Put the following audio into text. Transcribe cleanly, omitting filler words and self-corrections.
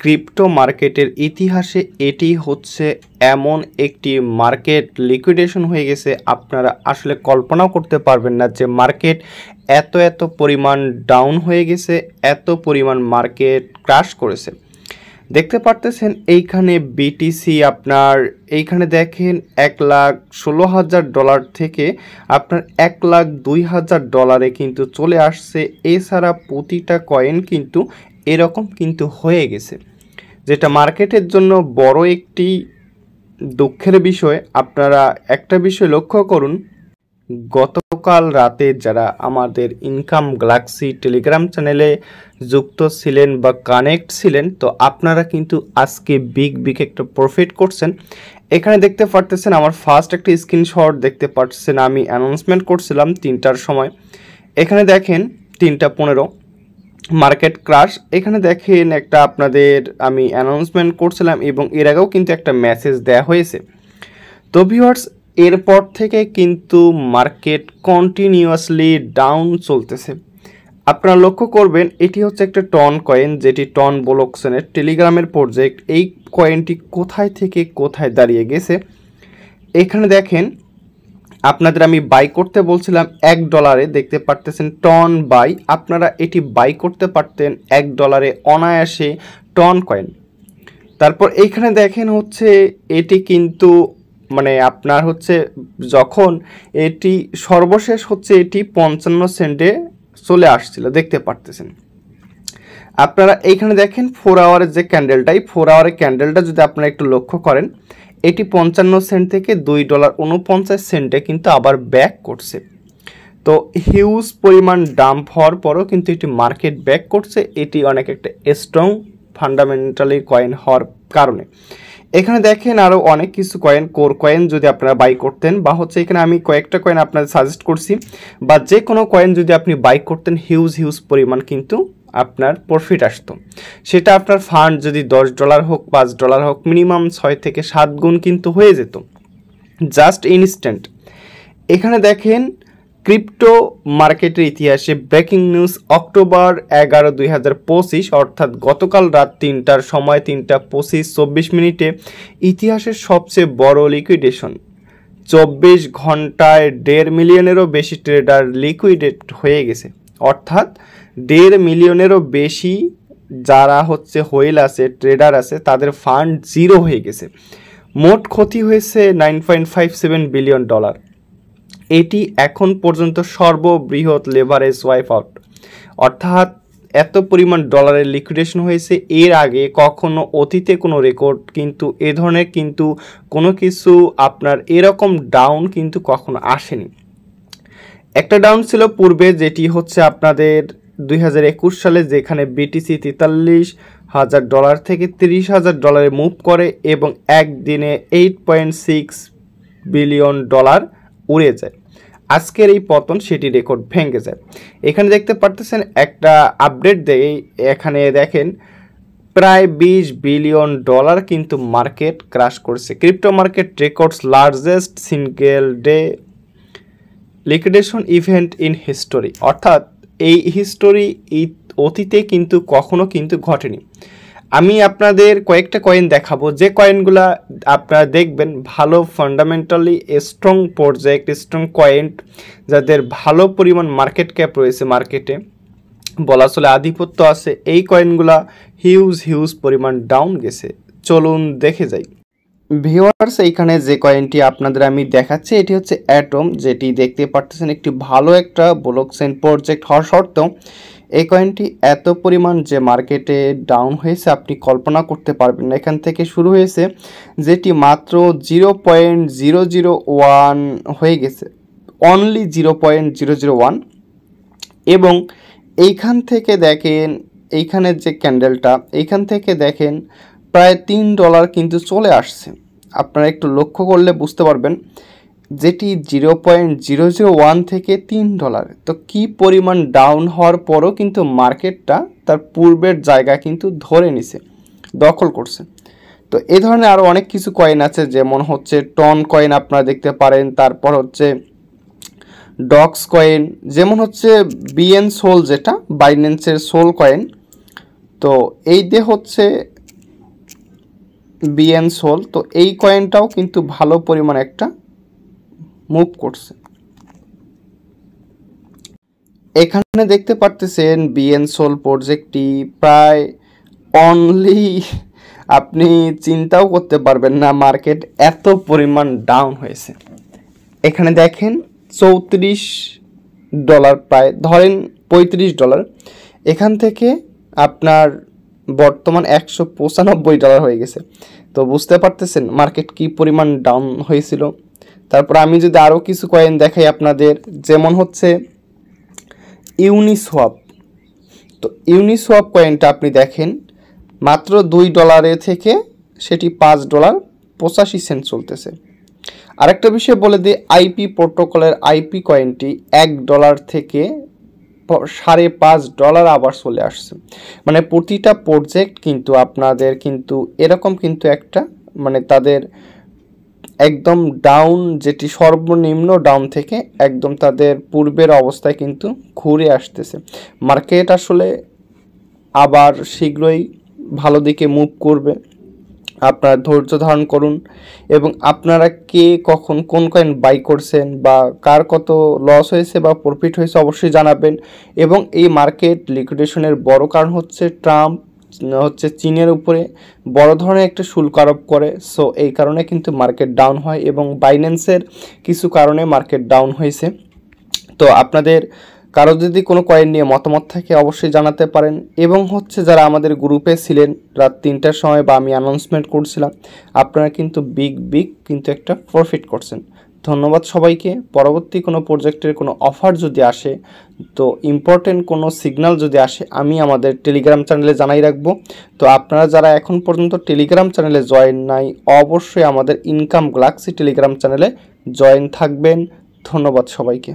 Crypto মার্কেটের ইতিহাসে এটি হচ্ছে এমন একটি মার্কেট লিকুইডেশন হয়ে গেছে, আপনারা আসলে কল্পনাও করতে পারবেন না যে মার্কেট এত পরিমাণ ডাউন হয়ে গেছে, এত পরিমাণ মার্কেট ক্র্যাশ করেছে। দেখতে পারতেছেন এইখানে বিটিসি আপনার এইখানে দেখেন $1,16,000 থেকে আপনার $1,02,000 কিন্তু চলে আসছে। এছাড়া প্রতিটা কয়েন কিন্তু এরকম কিন্তু হয়ে গেছে, যেটা মার্কেটের জন্য বড় একটি দুঃখের বিষয়। আপনারা একটা বিষয় লক্ষ্য করুন, গতকাল রাতে যারা আমাদের ইনকাম গ্যালাক্সি টেলিগ্রাম চ্যানেলে যুক্ত ছিলেন বা কানেক্ট ছিলেন, তো আপনারা কিন্তু আজকে বিগ একটা প্রফিট করছেন। এখানে দেখতে পারতেছেন আমার ফার্স্ট একটা স্ক্রিনশট দেখতে পাচ্ছেন, আমি অ্যানাউন্সমেন্ট করছিলাম 3টার সময়। এখানে দেখেন 3:15 মার্কেট ক্রাশ। এখানে দেখেন একটা আপনাদের আমি অ্যানাউন্সমেন্ট করছিলাম এবং এর আগেও কিন্তু একটা মেসেজ দেওয়া হয়েছে। তো ভিউয়ার্স, এরপর থেকে কিন্তু মার্কেট কন্টিনিউয়াসলি ডাউন চলতেছে। আপনারা লক্ষ্য করবেন এটি হচ্ছে একটা টন কয়েন, যেটি টন ব্লকচেনের টেলিগ্রামের প্রজেক্ট। এই কয়েনটি কোথায় থেকে কোথায় দাঁড়িয়ে গেছে এখানে দেখেন। আপনাদের আমি বাই করতে বলছিলাম $1, দেখতে পারতেছেন টন বাই। আপনারা এটি বাই করতে পারতেন $1 অনায়াসে টন কয়েন। তারপর এইখানে দেখেন হচ্ছে এটি কিন্তু মানে আপনার হচ্ছে যখন এটি সর্বশেষ হচ্ছে এটি 55 সেন্টে চলে আসছিল, দেখতে পারতেছেন। আপনারা এইখানে দেখেন 4 আওয়ারের যে ক্যান্ডেলটাই, 4 আওয়ারের ক্যান্ডেলটা যদি আপনারা একটু লক্ষ্য করেন, এটি 55 সেন্ট থেকে $2.49 কিন্তু আবার ব্যাক করছে। তো হিউজ পরিমাণ ডাম্প হওয়ার পরও কিন্তু এটি মার্কেট ব্যাক করছে। এটি অনেক একটা স্ট্রং ফান্ডামেন্টালি কয়েন হওয়ার কারণে। এখানে দেখেন আরও অনেক কিছু কয়েন, কোর কয়েন যদি আপনারা বাই করতেন, বা হচ্ছে এখানে আমি কয়েকটা কয়েন আপনাদের সাজেস্ট করছি, বা যে কোনো কয়েন যদি আপনি বাই করতেন হিউজ পরিমাণ কিন্তু আপনার প্রফিট আসতো। সেটা আপনার ফান্ড যদি $10 হোক $5 হোক, মিনিমাম 6 থেকে 7 গুণ কিন্তু হয়ে যেত জাস্ট ইনস্ট্যান্ট। এখানে দেখেন ক্রিপ্টো মার্কেটের ইতিহাসে ব্রেকিং নিউজ অক্টোবর 11, 2025, অর্থাৎ গতকাল রাত 3টার সময় 3:25-24 ইতিহাসের সবচেয়ে বড় লিকুইডেশন। 24 ঘন্টায় 1.5 মিলিয়নেরও বেশি ট্রেডার লিকুইডেট হয়ে গেছে, অর্থাৎ 1.5 মিলিয়নেরও বেশি যারা হচ্ছে হোয়েল আছে, ট্রেডার আছে, তাদের ফান্ড জিরো হয়ে গেছে। মোট ক্ষতি হয়েছে $9.57 বিলিয়ন। এটি এখন পর্যন্ত সর্ববৃহৎ লেভারেজ ওয়াইপ আউট, অর্থাৎ এত পরিমাণ ডলারের লিকুইডেশন হয়েছে। এর আগে কখনো অতীতে কোনো রেকর্ড কিন্তু এ ধরনের কিন্তু কোনো কিছু আপনার এরকম ডাউন কিন্তু কখনো আসেনি। একটা ডাউন ছিল পূর্বে, যেটি হচ্ছে আপনাদের 2021 সালে, যেখানে বিটিসি $43,000 থেকে $30,000 মুভ করে এবং একদিনে $8.6 বিলিয়ন উড়ে যায়। আজকের এই পতন সেটি রেকর্ড ভেঙে যায়। এখানে দেখতে পারতেছেন একটা আপডেট দেয়, এখানে দেখেন প্রায় $20 বিলিয়ন কিন্তু মার্কেট ক্র্যাশ করছে। Crypto market records largest single day liquidation event in history, অর্থাৎ এই হিস্টোরি অতীতে কিন্তু কখনো কিন্তু ঘটেনি। আমি আপনাদের কয়েকটা কয়েন দেখাবো, যে কয়েনগুলা আপনারা দেখবেন ভালো fundamentally strong project, strong coin, যাদের ভালো পরিমাণ মার্কেট ক্যাপ রয়েছে, মার্কেটে বলা চলে আধিপত্য আছে, এই কয়েনগুলা হিউজ পরিমাণ ডাউন গেছে। চলুন দেখে যাই। ভিউয়ার্স, এইখানে যে কয়েনটি আপনাদের আমি দেখাচ্ছি এটি হচ্ছে অ্যাটম, যেটি দেখতে পারতেছেন একটি ভালো একটা ব্লকচেন প্রজেক্ট হওয়ার সত্ত্বেও এই কয়েনটি এত পরিমাণ যে মার্কেটে ডাউন হয়েছে আপনি কল্পনা করতে পারবেন না। এখান থেকে শুরু হয়েছে, যেটি মাত্র 0.001 হয়ে গেছে, অনলি 0.001, এবং এইখান থেকে দেখেন এইখানের যে ক্যান্ডেলটা, এইখান থেকে দেখেন প্রায় $3 কিন্তু চলে আসছে। আপনারা একটু লক্ষ্য করলে বুঝতে পারবেন, যেটি 0.001 থেকে $3। তো কি পরিমাণ ডাউন হওয়ার পরও কিন্তু মার্কেটটা তার পূর্বের জায়গা কিন্তু ধরে নিছে, দখল করছে। তো এই ধরনের আরও অনেক কিছু কয়েন আছে, যেমন হচ্ছে টন কয়েন আপনারা দেখতে পারেন, তারপর হচ্ছে ডক্স কয়েন, যেমন হচ্ছে বিএন সোল, যেটা বাইন্যান্সের সোল কয়েন। তো এই যে হচ্ছে বিএন সোল। তো এই কয়েনটাও কিন্তু ভালো পরিমাণ একটা মুভ করছে। এখানে দেখতে পারতেছেন বিএন সোল প্রজেক্টটি প্রায় অনলি আপনি চিন্তাও করতে পারবেন না মার্কেট এত পরিমাণ ডাউন হয়েছে। এখানে দেখেন $34 প্রায় ধরেন $35, এখান থেকে আপনার বর্তমান $195 হয়ে গেছে। তো বুঝতে পারতেছেন মার্কেট কি পরিমাণ ডাউন হয়েছিল। তারপর আমি যদি আরও কিছু কয়েন দেখাই আপনাদের, যেমন হচ্ছে ইউনিসোয়াপ। তো ইউনিসোয়াপ কয়েনটা আপনি দেখেন মাত্র $2 থেকে সেটি $5.85 চলতেছে। আরেকটা বিষয় বলে দিই, আইপি প্রোটোকলের আইপি কয়েনটি $1 থেকে $5.5 আবার চলে আসছে। মানে প্রতিটা প্রজেক্ট কিন্তু আপনাদের কিন্তু এরকম কিন্তু একটা মানে তাদের একদম ডাউন, যেটি সর্বনিম্ন ডাউন থেকে একদম তাদের পূর্বের অবস্থায় কিন্তু ঘুরে আসতেছে। মার্কেট আসলে আবার শীঘ্রই ভালো দিকে মুভ করবে। আপনারা ধৈর্য ধারণ করুন এবং আপনারা কে কখন কোন কয়েন বাই করছেন বা কার কত লস হয়েছে বা প্রফিট হয়েছে অবশ্যই জানাবেন। এবং এই মার্কেট লিকুইডেশনের বড় কারণ হচ্ছে ট্রাম্প হচ্ছে চীনের উপরে বড় ধরনের একটা শুল্ক আরোপ করে। সো এই কারণে কিন্তু মার্কেট ডাউন হয় এবং বাইন্যান্সের কিছু কারণে মার্কেট ডাউন হয়েছে। তো আপনাদের কারো যদি কোনো কয়েন নিয়ে মতামত থাকে অবশ্যই জানাতে পারেন। এবং হচ্ছে যারা আমাদের গ্রুপে ছিলেন রাত 3টার সময় বা আমি অ্যানাউন্সমেন্ট করছিলাম, আপনারা কিন্তু বিগ কিন্তু একটা প্রফিট করছেন। ধন্যবাদ সবাইকে। পরবর্তী কোনো প্রজেক্টের কোনো অফার যদি আসে, তো ইম্পর্টেন্ট কোনো সিগন্যাল যদি আসে, আমি আমাদের টেলিগ্রাম চ্যানেলে জানাই রাখবো। তো আপনারা যারা এখন পর্যন্ত টেলিগ্রাম চ্যানেলে জয়েন নাই, অবশ্যই আমাদের ইনকাম গ্যালাক্সি টেলিগ্রাম চ্যানেলে জয়েন থাকবেন। ধন্যবাদ সবাইকে।